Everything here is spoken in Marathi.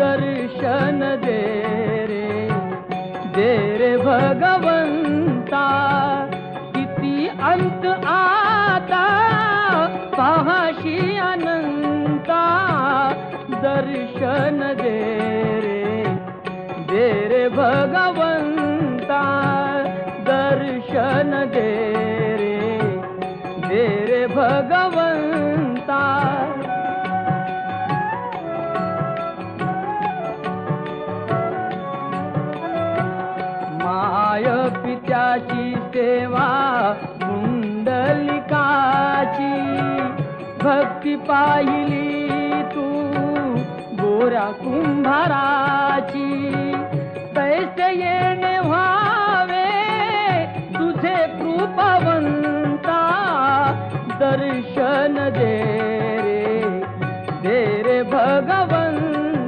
दर्शन दे रे भगवंता। किती अंत आता पाहाशी अनंता, दर्शन दे रे भगवंता, दर्शन दे रे भगवंता। माय पित्याची सेवा पुंडलिकाची, भक्ती पाहिली तू गोऱ्या कुंभाराची। तैसे येणे व्हावे तुझे कृपावंता, दर्शन दे